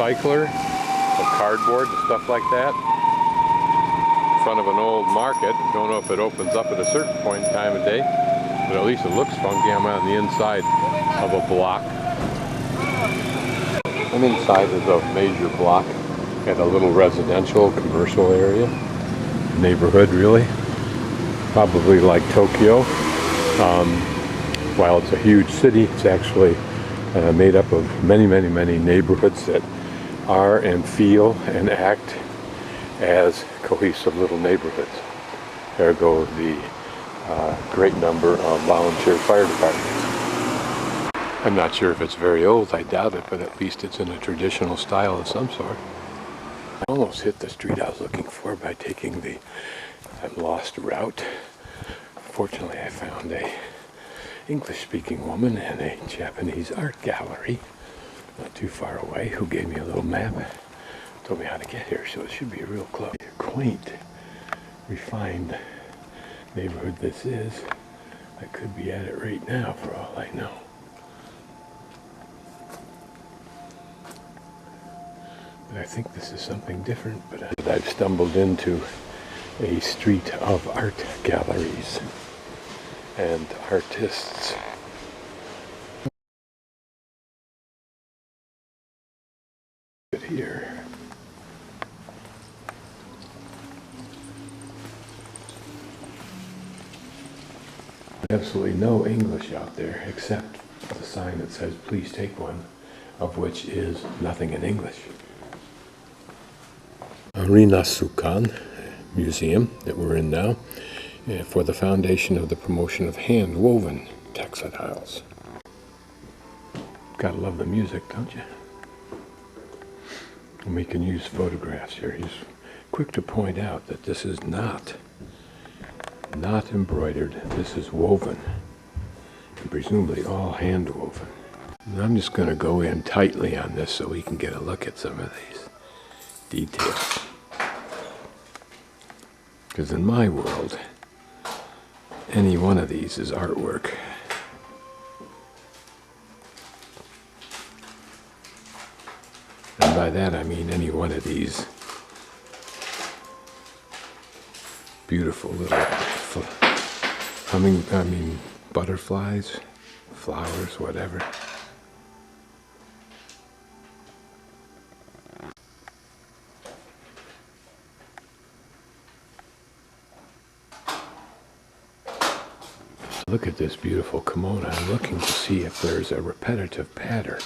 recycler of cardboard and stuff like that. In front of an old market. Don't know if it opens up at a certain point in time of day, but at least it looks funky. I'm on the inside of a block. I'm inside of a major block at a little residential commercial area. Neighborhood, really. Probably like Tokyo. While it's a huge city, it's actually made up of many neighborhoods that are and feel and act as cohesive little neighborhoods. Ergo the great number of volunteer fire departments. I'm not sure if it's very old, I doubt it, but at least it's in a traditional style of some sort. I almost hit the street I was looking for by taking the lost route. Fortunately, I found a English-speaking woman in a Japanese art gallery not too far away who gave me a little map, told me how to get here, so it should be real close. Quaint, refined neighborhood this is. I could be at it right now for all I know. But I think this is something different, but I've stumbled into a street of art galleries and artists. Here. Absolutely no English out there except the sign that says please take one, of which is nothing in English. Orinasukan museum that we're in now for the foundation of the promotion of hand-woven textiles. Gotta love the music, don't you? And we can use photographs here. He's quick to point out that this is not embroidered. This is woven, and presumably all hand woven. And I'm just going to go in tightly on this so we can get a look at some of these details. Because in my world, any one of these is artwork. And by that I mean any one of these beautiful little butterflies, flowers, whatever. Look at this beautiful kimono. I'm looking to see if there's a repetitive pattern.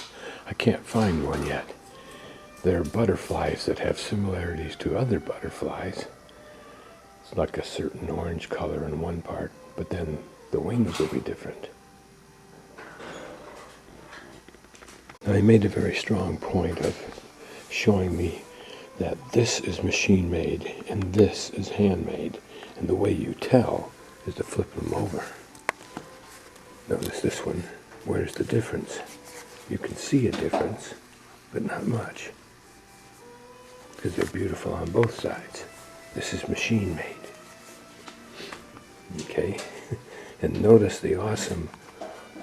I can't find one yet. There are butterflies that have similarities to other butterflies. It's like a certain orange color in one part, but then the wings will be different. Now, he made a very strong point of showing me that this is machine made and this is handmade, and the way you tell is to flip them over. Notice this one. Where's the difference? You can see a difference, but not much, because they're beautiful on both sides. This is machine made. Okay? And notice the awesome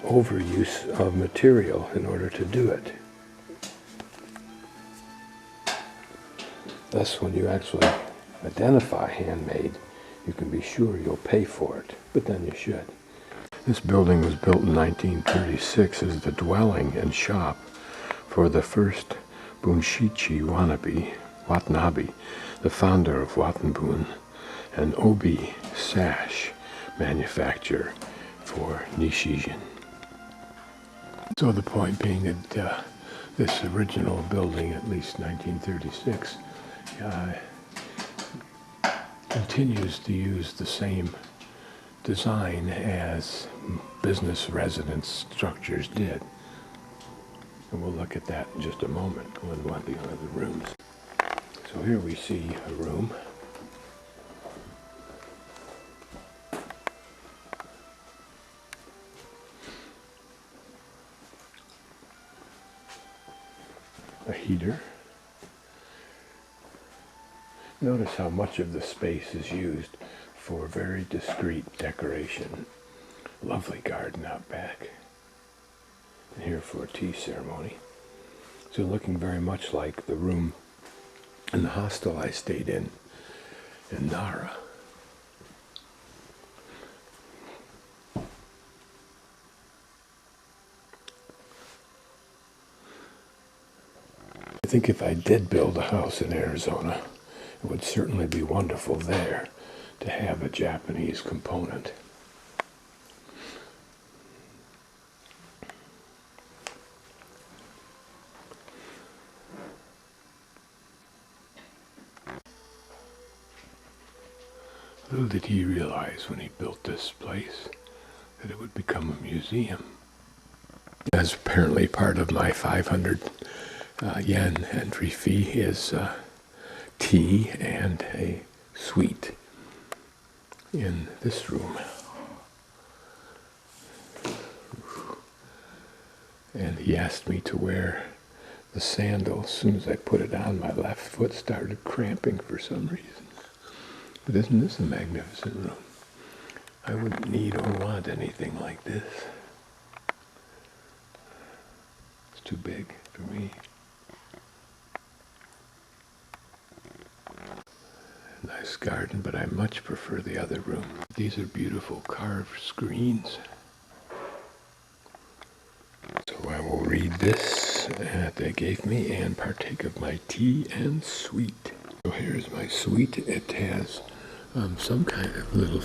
overuse of material in order to do it. Thus, when you actually identify handmade, you can be sure you'll pay for it, but then you should. This building was built in 1936 as the dwelling and shop for the first Bunshichi Watanabe, the founder of Watanbun, and Obi sash manufacturer for Nishijin. So the point being that this original building, at least 1936, continues to use the same design as business residence structures did. And we'll look at that in just a moment when we're looking at the rooms. So here we see a room. A heater. Notice how much of the space is used for very discreet decoration. Lovely garden out back. And here for a tea ceremony. So looking very much like the room in the hostel I stayed in Nara. I think if I did build a house in Arizona, it would certainly be wonderful there to have a Japanese component. Little did he realize when he built this place that it would become a museum. As apparently part of my 500 yen entry fee is tea and a suite in this room. And he asked me to wear the sandal. As soon as I put it on, my left foot started cramping for some reason. But isn't this a magnificent room? I wouldn't need or want anything like this. It's too big for me. Nice garden, but I much prefer the other room. These are beautiful carved screens. So I will read this that they gave me and partake of my tea and sweet. So here's my sweet. It has some kind of little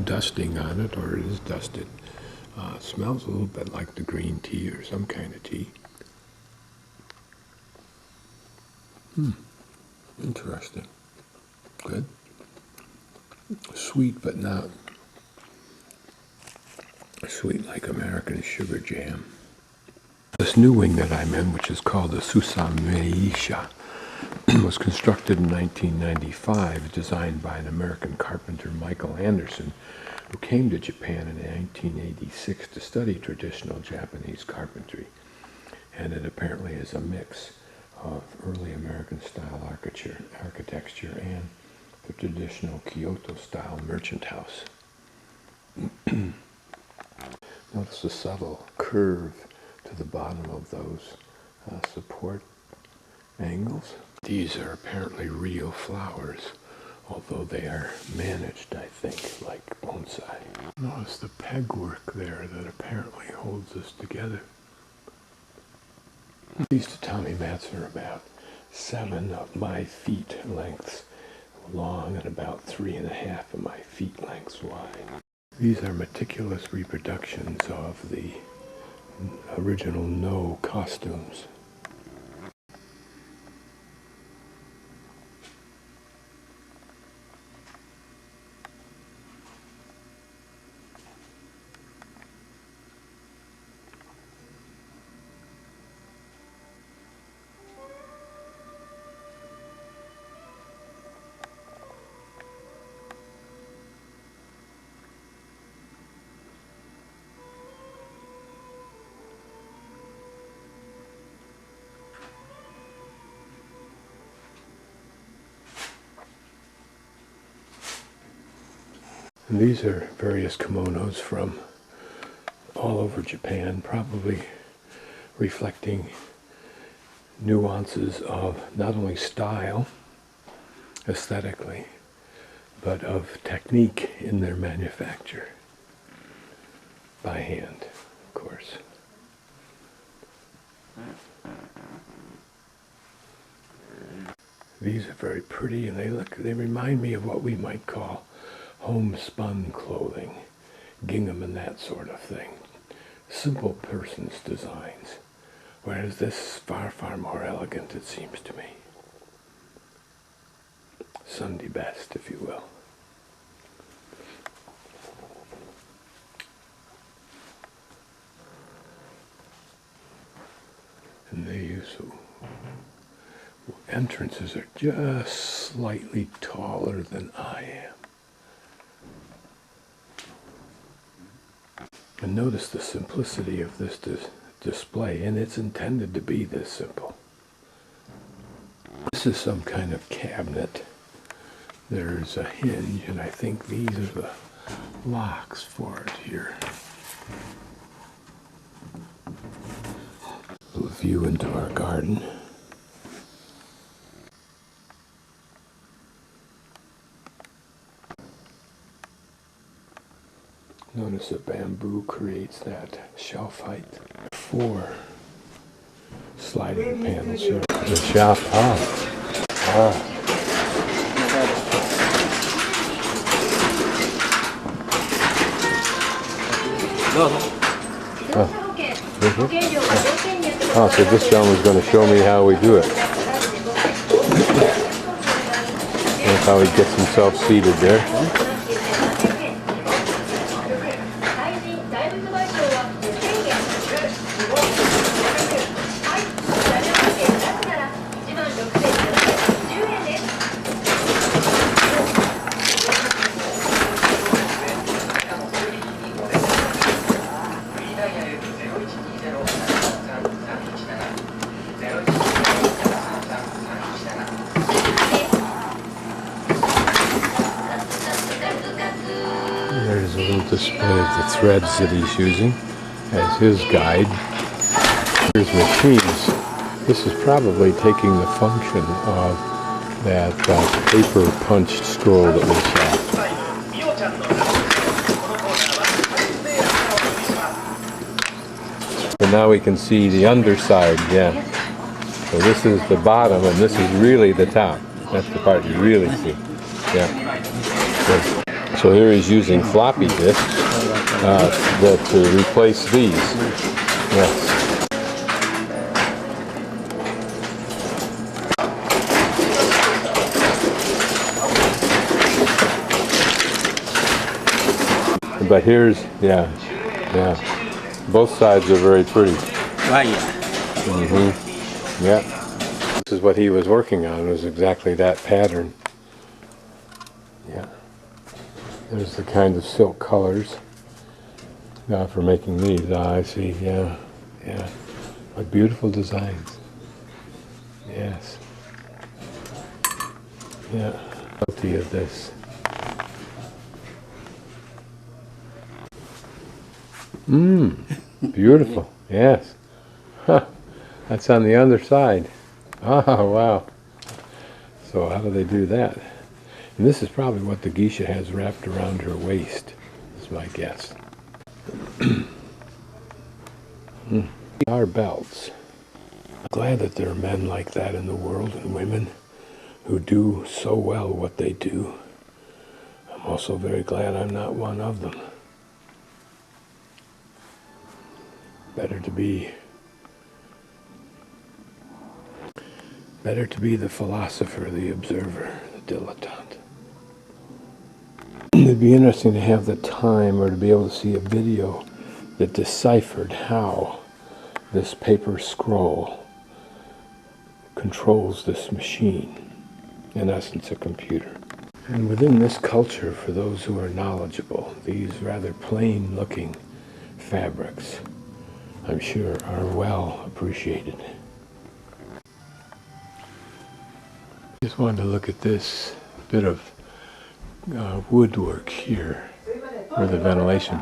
dusting on it, or it is dusted. Smells a little bit like the green tea or some kind of tea. Interesting. Good. Sweet, but not sweet like American sugar jam. This new wing that I'm in, which is called the Susameisha, was constructed in 1995, designed by an American carpenter, Michael Anderson, who came to Japan in 1986 to study traditional Japanese carpentry. And it apparently is a mix of early American style architecture and the traditional Kyoto style merchant house. Notice the subtle curve to the bottom of those support angles. These are apparently real flowers, although they are managed, I think, like bonsai. Notice the peg work there that apparently holds this together. These tatami mats are about 7 of my feet lengths long and about 3.5 of my feet lengths wide. These are meticulous reproductions of the original No costumes. And these are various kimonos from all over Japan, probably reflecting nuances of not only style, aesthetically, but of technique in their manufacture. By hand, of course. These are very pretty, and they remind me of what we might call homespun clothing, gingham and that sort of thing. Simple person's designs, whereas this is far, far more elegant, it seems to me. Sunday best, if you will. And they use entrances are just slightly taller than I am. And notice the simplicity of this display, and it's intended to be this simple. This is some kind of cabinet. There's a hinge, and I think these are the locks for it here. view into our garden. Notice that bamboo creates that shelf height. 4 sliding panels here. The shelf, so this gentleman's going to show me how we do it. That's how he gets himself seated there. There's a little display of the threads that he's using as his guide. Here's machines. This is probably taking the function of that paper punched scroll that we saw. So now we can see the underside, yeah. So this is the bottom and this is really the top. That's the part you really see. Yeah. Good. So here he's using floppy disks to replace these. Yes. But here's, yeah. Both sides are very pretty. Yeah. This is what he was working on, was exactly that pattern. Yeah. There's the kind of silk colors for making these. I see, yeah. What beautiful designs. Yes. Yeah. Guilty of this. Beautiful. Yes. Huh. That's on the underside. Oh, wow. So how do they do that? And this is probably what the geisha has wrapped around her waist, is my guess. Our belts. I'm glad that there are men like that in the world, and women who do so well what they do. I'm also very glad I'm not one of them. Better to be the philosopher, the observer, the dilettante. It'd be interesting to have the time or to be able to see a video that deciphered how this paper scroll controls this machine, in essence a computer. And within this culture, for those who are knowledgeable, these rather plain looking fabrics, I'm sure, are well appreciated. Just wanted to look at this bit of woodwork here, where the ventilation